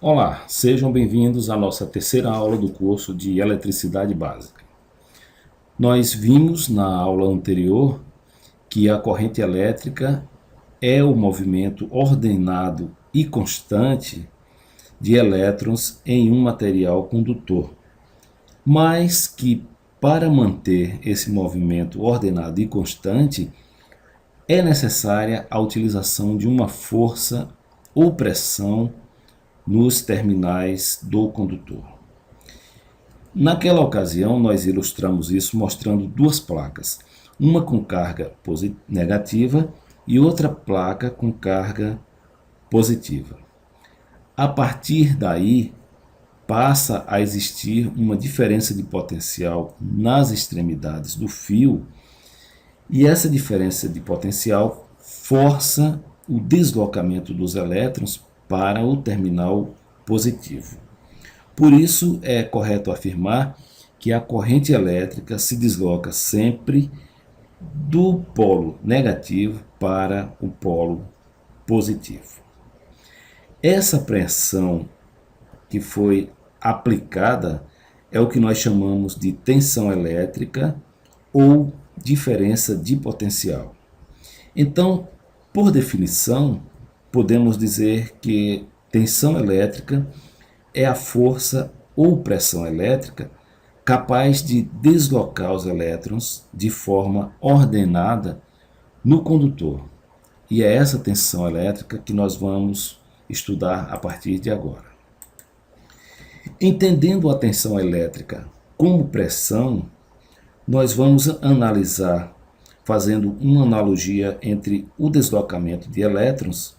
Olá, sejam bem-vindos à nossa terceira aula do curso de Eletricidade Básica. Nós vimos na aula anterior que a corrente elétrica é o movimento ordenado e constante de elétrons em um material condutor, mas que para manter esse movimento ordenado e constante é necessária a utilização de uma força ou pressão nos terminais do condutor. Naquela ocasião, nós ilustramos isso mostrando duas placas, uma com carga negativa e outra placa com carga positiva. A partir daí, passa a existir uma diferença de potencial nas extremidades do fio, e essa diferença de potencial força o deslocamento dos elétrons para o terminal positivo. Por isso, é correto afirmar que a corrente elétrica se desloca sempre do polo negativo para o polo positivo. Essa pressão que foi aplicada é o que nós chamamos de tensão elétrica ou diferença de potencial. Então, por definição, podemos dizer que tensão elétrica é a força ou pressão elétrica capaz de deslocar os elétrons de forma ordenada no condutor. E é essa tensão elétrica que nós vamos estudar a partir de agora. Entendendo a tensão elétrica como pressão, nós vamos analisar, fazendo uma analogia entre o deslocamento de elétrons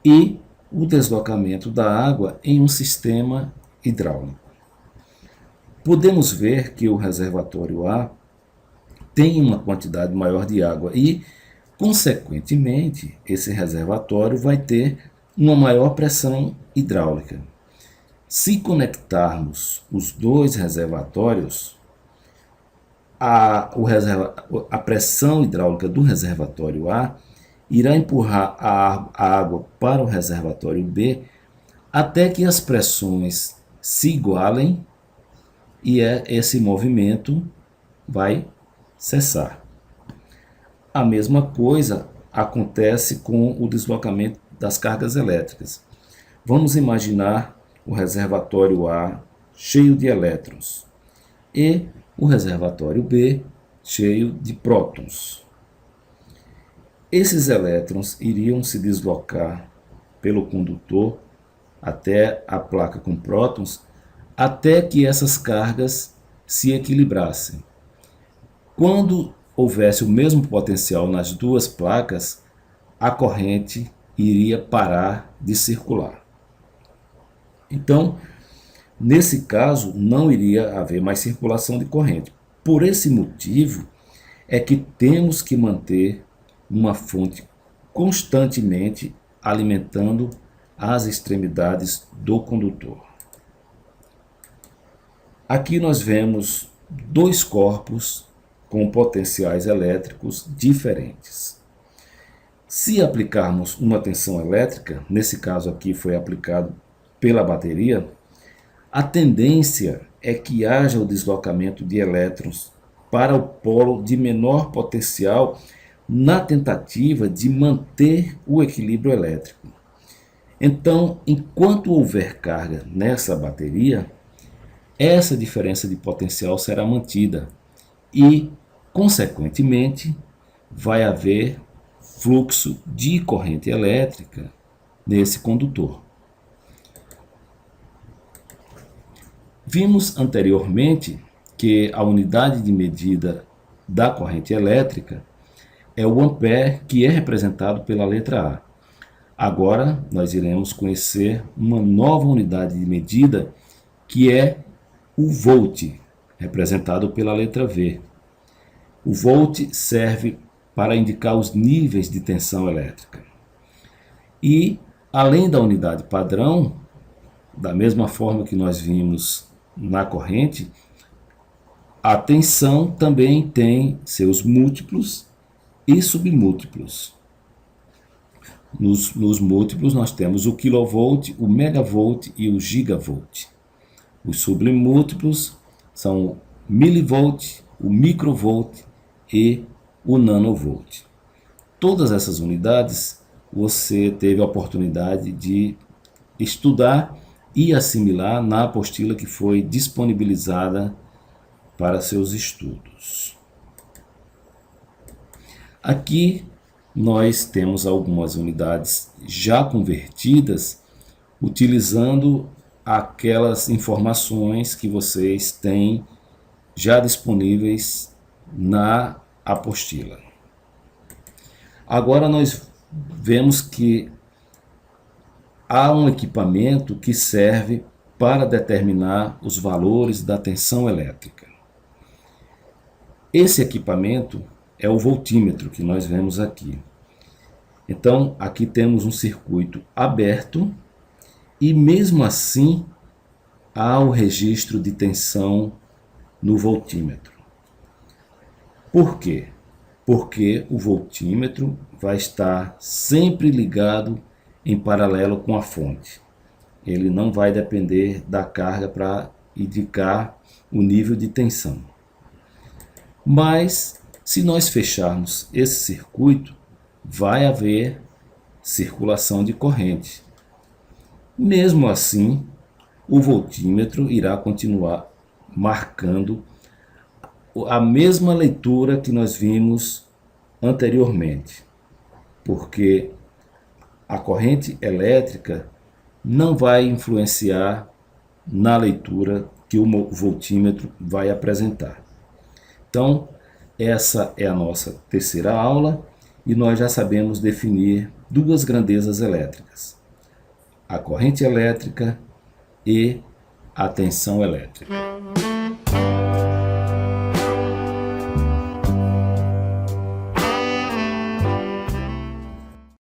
e o deslocamento da água em um sistema hidráulico. Podemos ver que o reservatório A tem uma quantidade maior de água e, consequentemente, esse reservatório vai ter uma maior pressão hidráulica. Se conectarmos os dois reservatórios, a pressão hidráulica do reservatório A irá empurrar a água para o reservatório B até que as pressões se igualem e esse movimento vai cessar. A mesma coisa acontece com o deslocamento das cargas elétricas. Vamos imaginar o reservatório A cheio de elétrons e o reservatório B cheio de prótons. Esses elétrons iriam se deslocar pelo condutor até a placa com prótons, até que essas cargas se equilibrassem. Quando houvesse o mesmo potencial nas duas placas, a corrente iria parar de circular. Então, nesse caso, não iria haver mais circulação de corrente. Por esse motivo, é que temos que manter uma fonte constantemente alimentando as extremidades do condutor. Aqui nós vemos dois corpos com potenciais elétricos diferentes. Se aplicarmos uma tensão elétrica, nesse caso aqui foi aplicado pela bateria, a tendência é que haja o deslocamento de elétrons para o polo de menor potencial na tentativa de manter o equilíbrio elétrico. Então, enquanto houver carga nessa bateria, essa diferença de potencial será mantida e, consequentemente, vai haver fluxo de corrente elétrica nesse condutor. Vimos anteriormente que a unidade de medida da corrente elétrica é o ampere, que é representado pela letra A. Agora, nós iremos conhecer uma nova unidade de medida, que é o volt, representado pela letra V. O volt serve para indicar os níveis de tensão elétrica. E, além da unidade padrão, da mesma forma que nós vimos na corrente, A tensão também tem seus múltiplos e submúltiplos. Nos múltiplos nós temos o quilovolt, o megavolt e o gigavolt. Os submúltiplos são o milivolt, o microvolt e o nanovolt. Todas essas unidades você teve a oportunidade de estudar e assimilar na apostila que foi disponibilizada para seus estudos. Aqui nós temos algumas unidades já convertidas, utilizando aquelas informações que vocês têm já disponíveis na apostila. Agora nós vemos que há um equipamento que serve para determinar os valores da tensão elétrica. Esse equipamento é o voltímetro que nós vemos aqui. Então, aqui temos um circuito aberto e mesmo assim há o registro de tensão no voltímetro. Por quê? Porque o voltímetro vai estar sempre ligado em paralelo com a fonte. Ele não vai depender da carga para indicar o nível de tensão. Mas, se nós fecharmos esse circuito, vai haver circulação de corrente. Mesmo assim, o voltímetro irá continuar marcando a mesma leitura que nós vimos anteriormente, porque a corrente elétrica não vai influenciar na leitura que o voltímetro vai apresentar. Então, essa é a nossa terceira aula e nós já sabemos definir duas grandezas elétricas: a corrente elétrica e a tensão elétrica.